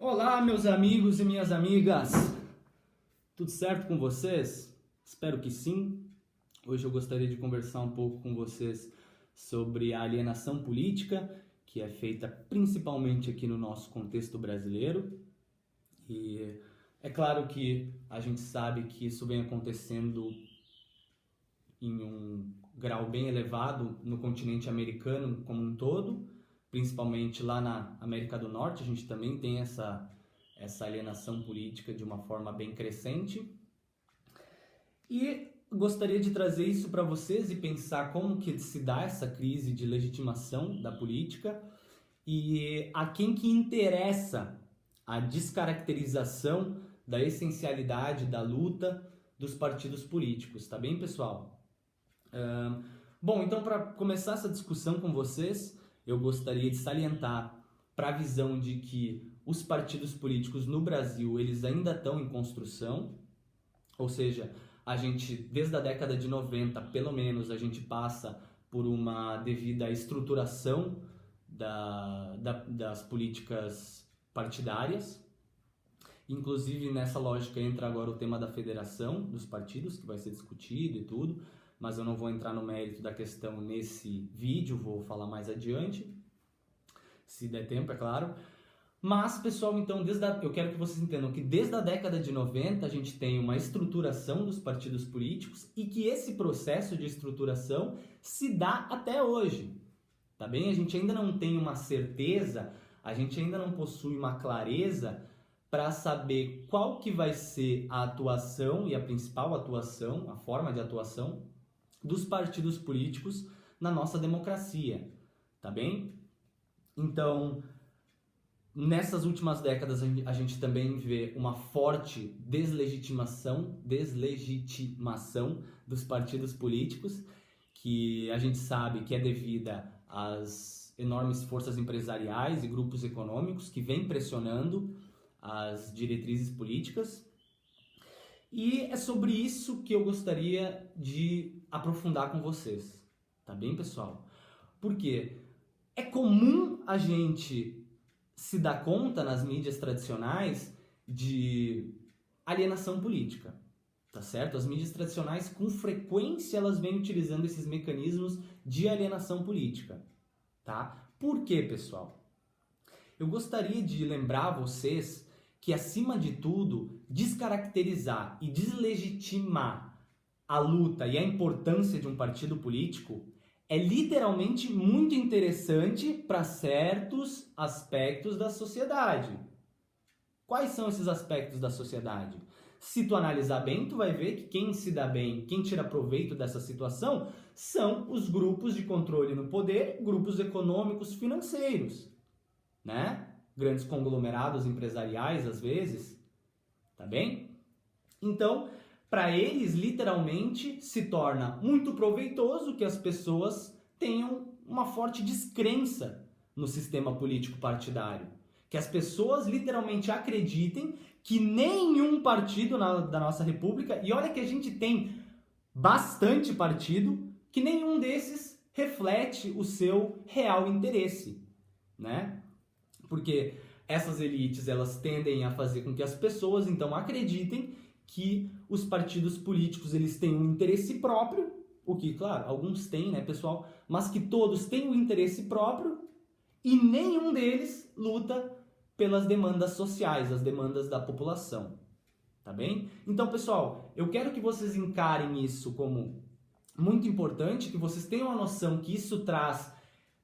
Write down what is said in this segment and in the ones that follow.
Olá, meus amigos e minhas amigas! Tudo certo com vocês? Espero que sim. Hoje eu gostaria de conversar um pouco com vocês sobre a alienação política, que é feita principalmente aqui no nosso contexto brasileiro. E é claro que a gente sabe que isso vem acontecendo em um grau bem elevado no continente americano como um todo, principalmente lá na América do Norte. A gente também tem essa alienação política de uma forma bem crescente. E gostaria de trazer isso para vocês e pensar como que se dá essa crise de legitimação da política e a quem que interessa a descaracterização da essencialidade da luta dos partidos políticos, tá bem, pessoal? Bom, então para começar essa discussão com vocês, eu gostaria de salientar para a visão de que os partidos políticos no Brasil, eles ainda estão em construção, ou seja, a gente, desde a década de 90, pelo menos, a gente passa por uma devida estruturação das políticas partidárias. Inclusive, nessa lógica entra agora o tema da federação dos partidos, que vai ser discutido e tudo, mas eu não vou entrar no mérito da questão nesse vídeo, vou falar mais adiante, se der tempo, é claro. Mas, pessoal, então, eu quero que vocês entendam que desde a década de 90 a gente tem uma estruturação dos partidos políticos e que esse processo de estruturação se dá até hoje, tá bem? A gente ainda não tem uma certeza, a gente ainda não possui uma clareza para saber qual que vai ser a atuação e a principal atuação, a forma de atuação dos partidos políticos na nossa democracia, tá bem? Então, nessas últimas décadas a gente também vê uma forte deslegitimação dos partidos políticos, que a gente sabe que é devida às enormes forças empresariais e grupos econômicos que vêm pressionando as diretrizes políticas. E é sobre isso que eu gostaria de aprofundar com vocês, tá bem, pessoal? Porque é comum a gente se dar conta nas mídias tradicionais de alienação política, tá certo? As mídias tradicionais, com frequência, elas vêm utilizando esses mecanismos de alienação política, tá? Por quê, pessoal? Eu gostaria de lembrar vocês que, acima de tudo, descaracterizar e deslegitimar a luta e a importância de um partido político é literalmente muito interessante para certos aspectos da sociedade. Quais são esses aspectos da sociedade? Se tu analisar bem, tu vai ver que quem se dá bem, quem tira proveito dessa situação, são os grupos de controle no poder, grupos econômicos financeiros, né? Grandes conglomerados empresariais, às vezes, tá bem? Então, para eles, literalmente, se torna muito proveitoso que as pessoas tenham uma forte descrença no sistema político partidário. Que as pessoas literalmente acreditem que nenhum partido da nossa república, e olha que a gente tem bastante partido, que nenhum desses reflete o seu real interesse, né? Porque essas elites, elas tendem a fazer com que as pessoas, então, acreditem que os partidos políticos, eles têm um interesse próprio, o que, claro, alguns têm, né, pessoal, mas que todos têm um interesse próprio e nenhum deles luta pelas demandas sociais, as demandas da população, tá bem? Então, pessoal, eu quero que vocês encarem isso como muito importante, que vocês tenham a noção que isso traz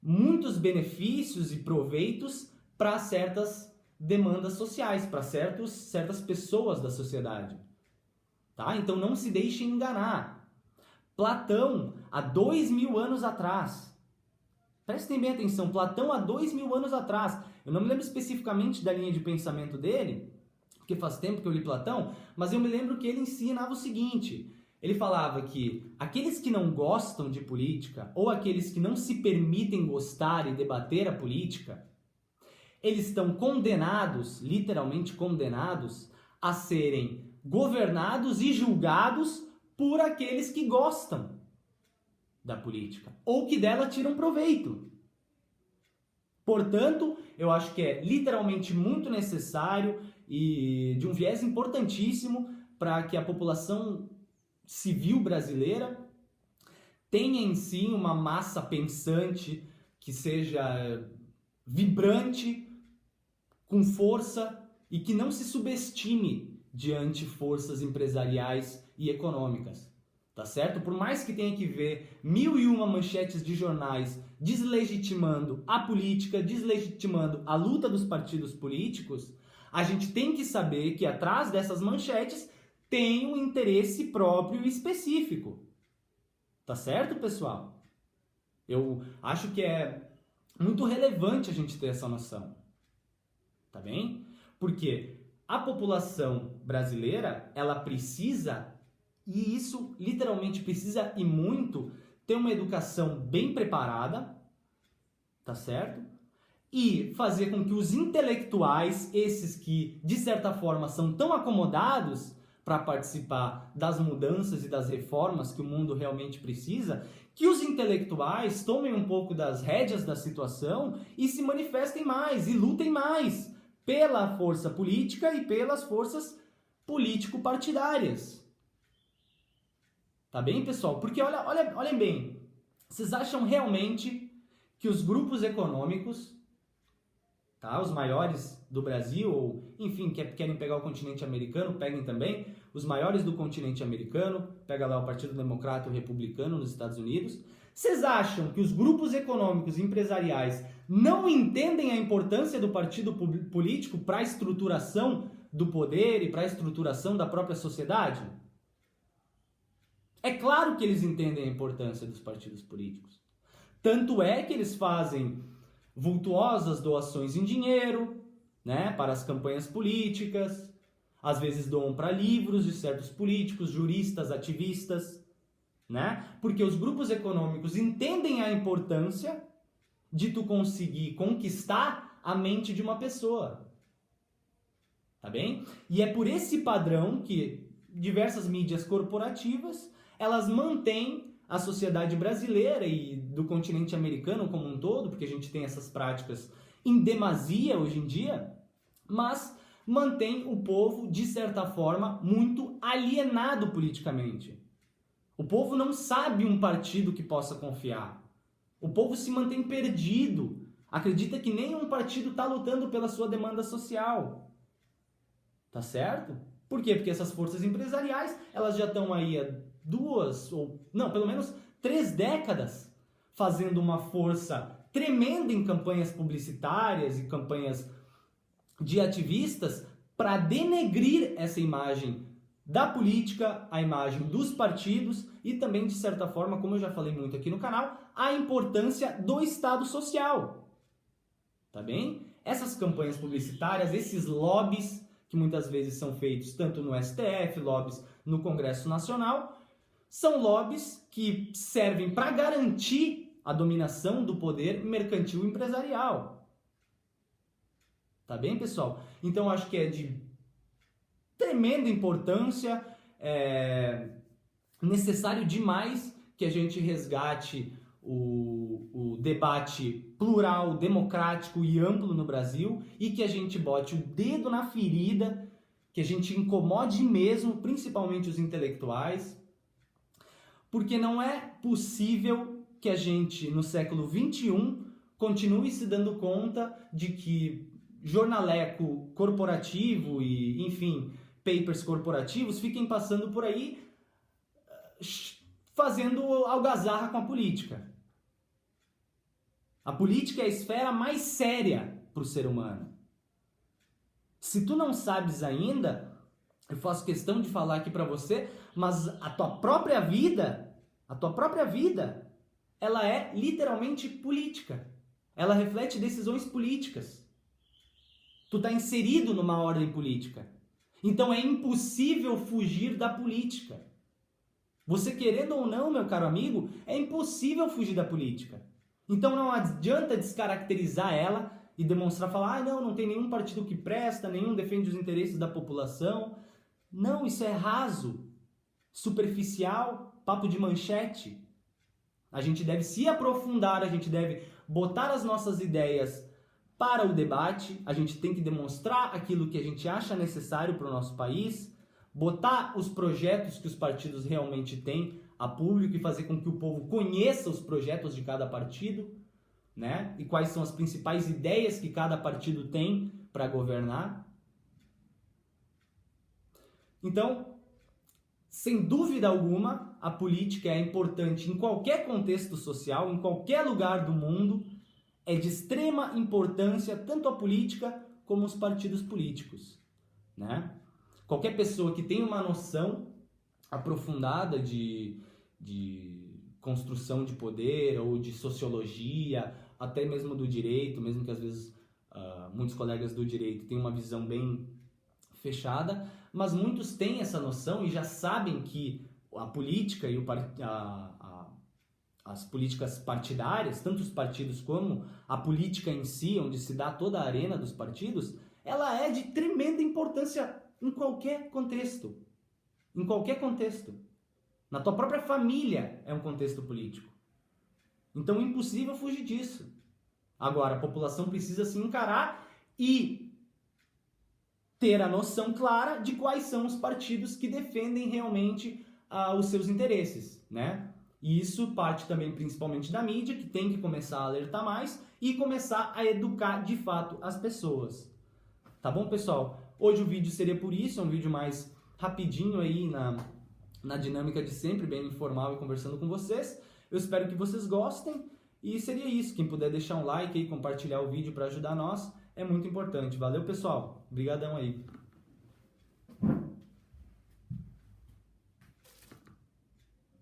muitos benefícios e proveitos para certas demandas sociais, para certas pessoas da sociedade. Tá? Então não se deixe enganar. Platão, há 2000 anos atrás, prestem bem atenção, Platão há 2000 anos atrás, eu não me lembro especificamente da linha de pensamento dele, porque faz tempo que eu li Platão, mas eu me lembro que ele ensinava o seguinte, ele falava que aqueles que não gostam de política, ou aqueles que não se permitem gostar e debater a política, eles estão condenados, literalmente condenados, a serem governados e julgados por aqueles que gostam da política, ou que dela tiram proveito. Portanto, eu acho que é literalmente muito necessário e de um viés importantíssimo para que a população civil brasileira tenha em si uma massa pensante que seja vibrante, com força e que não se subestime diante forças empresariais e econômicas, tá certo? Por mais que tenha que ver 1001 manchetes de jornais deslegitimando a política, deslegitimando a luta dos partidos políticos, a gente tem que saber que atrás dessas manchetes tem um interesse próprio e específico. Tá certo, pessoal? Eu acho que é muito relevante a gente ter essa noção. Tá bem? Porque a população brasileira, ela precisa, e isso literalmente precisa e muito, ter uma educação bem preparada, tá certo? E fazer com que os intelectuais, esses que de certa forma são tão acomodados para participar das mudanças e das reformas que o mundo realmente precisa, que os intelectuais tomem um pouco das rédeas da situação e se manifestem mais e lutem mais pela força política e pelas forças político-partidárias. Tá bem, pessoal? Porque olhem bem, vocês acham realmente que os grupos econômicos, tá, os maiores do Brasil, ou enfim, querem pegar o continente americano, peguem também, os maiores do continente americano, pega lá o Partido Democrata e o Republicano nos Estados Unidos, vocês acham que os grupos econômicos e empresariais não entendem a importância do partido político para a estruturação do poder e para a estruturação da própria sociedade? É claro que eles entendem a importância dos partidos políticos. Tanto é que eles fazem vultuosas doações em dinheiro, né, para as campanhas políticas, às vezes doam para livros de certos políticos, juristas, ativistas, né? Porque os grupos econômicos entendem a importância de tu conseguir conquistar a mente de uma pessoa. Tá bem? E é por esse padrão que diversas mídias corporativas, elas mantêm a sociedade brasileira e do continente americano como um todo, porque a gente tem essas práticas em demasia hoje em dia, mas mantém o povo, de certa forma, muito alienado politicamente. O povo não sabe um partido que possa confiar. O povo se mantém perdido. Acredita que nenhum partido está lutando pela sua demanda social. Tá certo? Por quê? Porque essas forças empresariais, elas já estão aí há 3 décadas fazendo uma força tremenda em campanhas publicitárias e campanhas de ativistas para denegrir essa imagem da política, a imagem dos partidos e também, de certa forma, como eu já falei muito aqui no canal, a importância do Estado social. Tá bem? Essas campanhas publicitárias, esses lobbies que muitas vezes são feitos tanto no STF, lobbies no Congresso Nacional, são lobbies que servem para garantir a dominação do poder mercantil e empresarial. Tá bem, pessoal? Então, acho que é de tremenda importância, necessário demais que a gente resgate o debate plural, democrático e amplo no Brasil e que a gente bote o dedo na ferida, que a gente incomode mesmo, principalmente os intelectuais, porque não é possível que a gente, no século XXI, continue se dando conta de que jornaleco corporativo e, enfim, papers corporativos fiquem passando por aí fazendo algazarra com a política. A política é a esfera mais séria para o ser humano. Se tu não sabes ainda, eu faço questão de falar aqui para você, mas a tua própria vida, ela é literalmente política. Ela reflete decisões políticas. Tu está inserido numa ordem política. Então é impossível fugir da política. Você querendo ou não, meu caro amigo, é impossível fugir da política. Então não adianta descaracterizar ela e demonstrar, falar, não tem nenhum partido que presta, nenhum defende os interesses da população. Não, isso é raso, superficial, papo de manchete. A gente deve se aprofundar, a gente deve botar as nossas ideias para o debate, a gente tem que demonstrar aquilo que a gente acha necessário para o nosso país, botar os projetos que os partidos realmente têm a público e fazer com que o povo conheça os projetos de cada partido, né? E quais são as principais ideias que cada partido tem para governar. Então, sem dúvida alguma, a política é importante em qualquer contexto social, em qualquer lugar do mundo. É de extrema importância tanto a política como os partidos políticos, né? Qualquer pessoa que tenha uma noção aprofundada de construção de poder ou de sociologia, até mesmo do direito, mesmo que às vezes muitos colegas do direito tenham uma visão bem fechada, mas muitos têm essa noção e já sabem que a política e as políticas partidárias, tanto os partidos como a política em si, onde se dá toda a arena dos partidos, ela é de tremenda importância em qualquer contexto. Em qualquer contexto. Na tua própria família é um contexto político. Então é impossível fugir disso. Agora, a população precisa se encarar e ter a noção clara de quais são os partidos que defendem realmente os seus interesses, né? E isso parte também principalmente da mídia, que tem que começar a alertar mais e começar a educar de fato as pessoas. Tá bom, pessoal? Hoje o vídeo seria por isso, é um vídeo mais rapidinho aí na dinâmica de sempre, bem informal e conversando com vocês. Eu espero que vocês gostem e seria isso. Quem puder deixar um like e compartilhar o vídeo para ajudar nós é muito importante. Valeu, pessoal. Obrigadão aí.